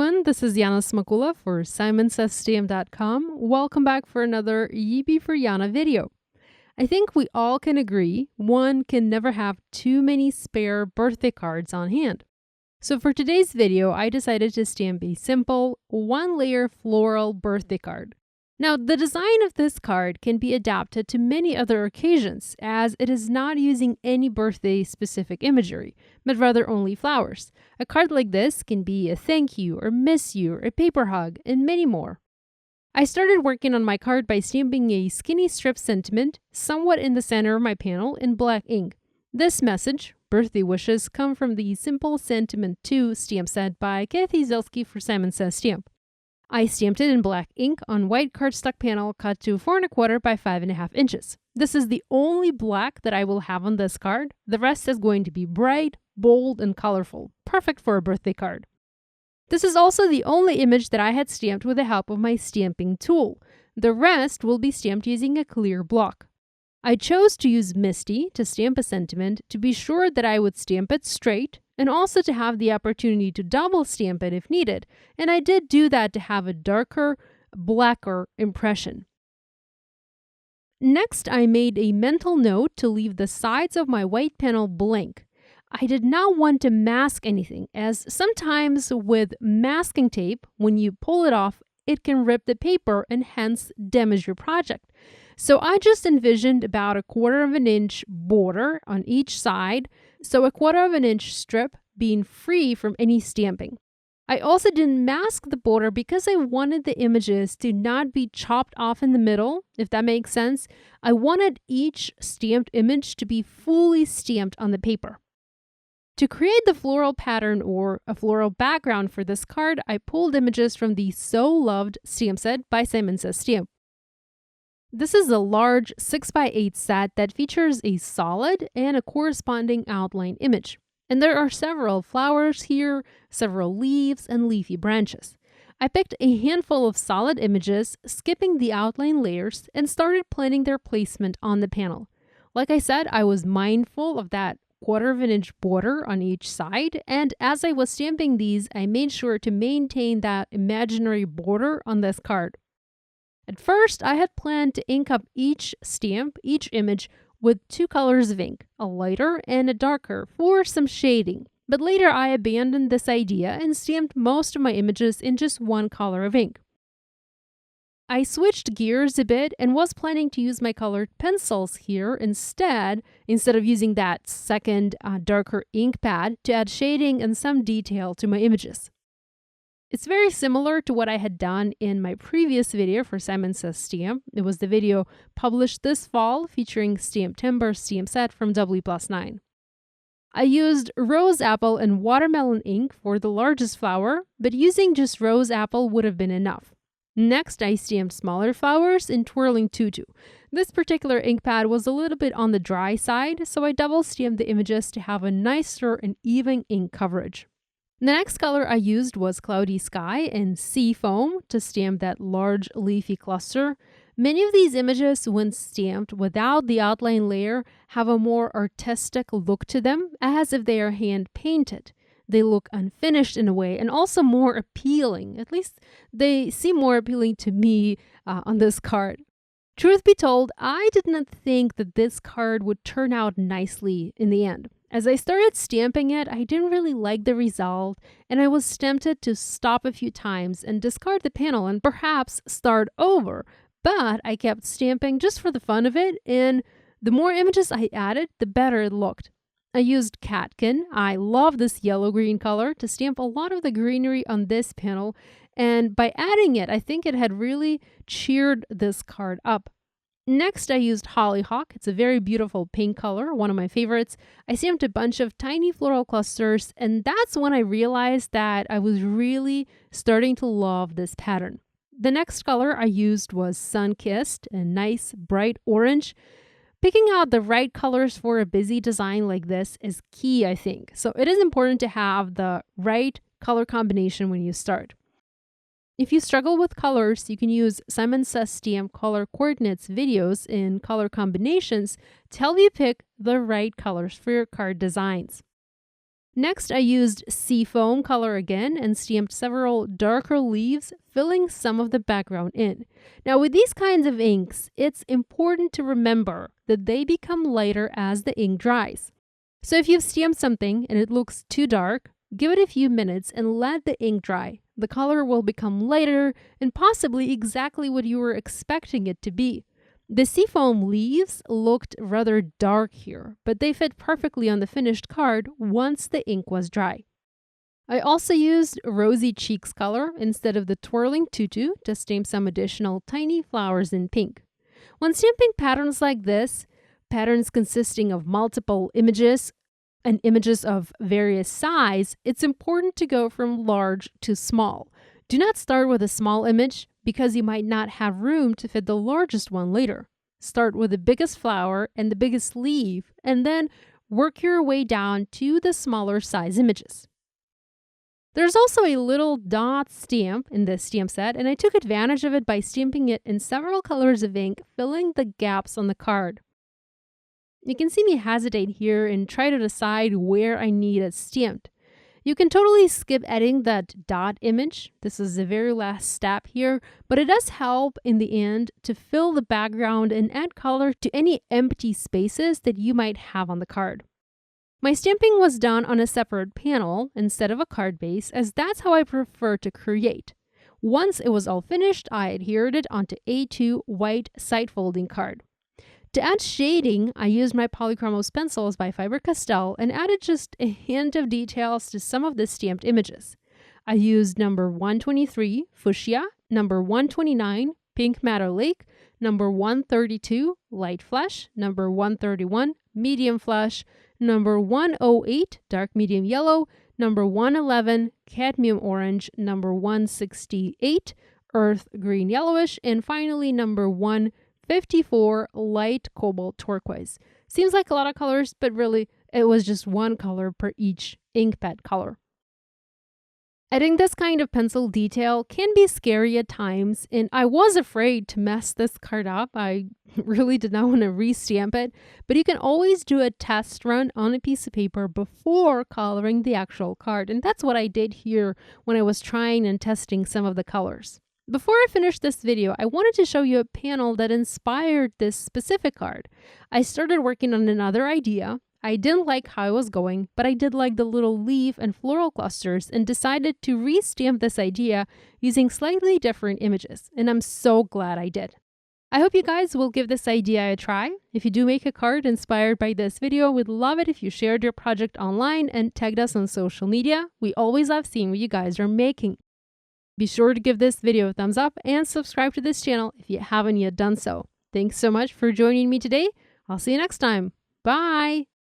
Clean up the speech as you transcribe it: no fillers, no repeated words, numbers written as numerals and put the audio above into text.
everyone, this is Yana Smakula for SimonsSTM.com. Welcome back for another Yippee for Yana video. I think we all can agree one can never have too many spare birthday cards on hand. So for today's video, I decided to stamp a simple one-layer floral birthday card. Now, the design of this card can be adapted to many other occasions, as it is not using any birthday-specific imagery, but rather only flowers. A card like this can be a thank you, or miss you, or a paper hug, and many more. I started working on my card by stamping a skinny strip sentiment somewhat in the center of my panel in black ink. This message, birthday wishes, come from the Simple Sentiment 2 stamp set by Kathy Zelski for Simon Says Stamp. I stamped it in black ink on white cardstock panel cut to 4 1/4 by 5.5 inches. This is the only black that I will have on this card. The rest is going to be bright, bold, and colorful. Perfect for a birthday card. This is also the only image that I had stamped with the help of my stamping tool. The rest will be stamped using a clear block. I chose to use MISTI to stamp a sentiment to be sure that I would stamp it straight, and also to have the opportunity to double stamp it if needed, and I did do that to have a darker, blacker impression. Next, I made a mental note to leave the sides of my white panel blank. I did not want to mask anything, as sometimes with masking tape, when you pull it off, it can rip the paper and hence damage your project. So I just envisioned about a 1/4 inch border on each side, so a 1/4 inch strip being free from any stamping. I also didn't mask the border because I wanted the images to not be chopped off in the middle, if that makes sense. I wanted each stamped image to be fully stamped on the paper. To create the floral pattern or a floral background for this card, I pulled images from the So Loved stamp set by Simon Says Stamp. This is a large 6x8 set that features a solid and a corresponding outline image. And there are several flowers here, several leaves, and leafy branches. I picked a handful of solid images, skipping the outline layers, and started planning their placement on the panel. Like I said, I was mindful of that 1/4 inch border on each side, and as I was stamping these, I made sure to maintain that imaginary border on this card. At first, I had planned to ink up each stamp, each image, with 2 colors of ink, a lighter and a darker, for some shading. But later I abandoned this idea and stamped most of my images in just 1 color of ink. I switched gears a bit and was planning to use my colored pencils here instead of using that second darker ink pad to add shading and some detail to my images. It's very similar to what I had done in my previous video for Simon Says Stamp. It was the video published this fall featuring Stamp-Timber stamp set from W+9. I used rose apple and watermelon ink for the largest flower, but using just rose apple would have been enough. Next, I stamped smaller flowers in Twirling TUTU. This particular ink pad was a little bit on the dry side, so I double stamped the images to have a nicer and even ink coverage. The next color I used was Cloudy Sky and Sea Foam to stamp that large leafy cluster. Many of these images, when stamped without the outline layer, have a more artistic look to them, as if they are hand-painted. They look unfinished in a way and also more appealing. At least they seem more appealing to me on this card. Truth be told, I did not think that this card would turn out nicely in the end. As I started stamping it, I didn't really like the result, and I was tempted to stop a few times and discard the panel and perhaps start over. But I kept stamping just for the fun of it, and the more images I added, the better it looked. I used catkin. I love this yellow-green color to stamp a lot of the greenery on this panel, and by adding it, I think it had really cheered this card up. Next, I used Hollyhock. It's a very beautiful pink color, one of my favorites. I stamped a bunch of tiny floral clusters, and that's when I realized that I was really starting to love this pattern. The next color I used was Sun-Kissed, a nice bright orange. Picking out the right colors for a busy design like this is key, I think. So it is important to have the right color combination when you start. If you struggle with colors, you can use Simon Says Stamp color coordinates videos in color combinations to help you pick the right colors for your card designs. Next, I used seafoam color again and stamped several darker leaves, filling some of the background in. Now, with these kinds of inks, it's important to remember that they become lighter as the ink dries. So if you've stamped something and it looks too dark, give it a few minutes and let the ink dry. The color will become lighter and possibly exactly what you were expecting it to be. The seafoam leaves looked rather dark here, but they fit perfectly on the finished card once the ink was dry. I also used Rosy Cheeks color instead of the Twirling Tutu to stamp some additional tiny flowers in pink. When stamping patterns like this, patterns consisting of multiple images and images of various size, it's important to go from large to small. Do not start with a small image because you might not have room to fit the largest one later. Start with the biggest flower and the biggest leaf, and then work your way down to the smaller size images. There's also a little dot stamp in this stamp set, and I took advantage of it by stamping it in several colors of ink, filling the gaps on the card. You can see me hesitate here and try to decide where I need it stamped. You can totally skip adding that dot image. This is the very last step here, but it does help in the end to fill the background and add color to any empty spaces that you might have on the card. My stamping was done on a separate panel instead of a card base, as that's how I prefer to create. Once it was all finished, I adhered it onto A2 white side folding card. To add shading, I used my POLYCHROMOS pencils by Faber-Castell and added just a hint of details to some of the stamped images. I used number 123, Fuchsia, number 129, Pink Madder Lake, number 132, Light Flesh, number 131, Medium Flesh, number 108, Dark Medium Yellow, number 111, Cadmium Orange, number 168, Earth Green Yellowish, and finally number 154, Light Cobalt Turquoise. Seems like a lot of colors, but really it was just one color per each ink pad color. Adding this kind of pencil detail can be scary at times, and I was afraid to mess this card up. I really did not want to re-stamp it, but you can always do a test run on a piece of paper before coloring the actual card, and that's what I did here when I was trying and testing some of the colors. Before I finish this video, I wanted to show you a panel that inspired this specific card. I started working on another idea. I didn't like how it was going, but I did like the little leaf and floral clusters and decided to re-stamp this idea using slightly different images, and I'm so glad I did. I hope you guys will give this idea a try. If you do make a card inspired by this video, we'd love it if you shared your project online and tagged us on social media. We always love seeing what you guys are making. Be sure to give this video a thumbs up and subscribe to this channel if you haven't yet done so. Thanks so much for joining me today. I'll see you next time. Bye!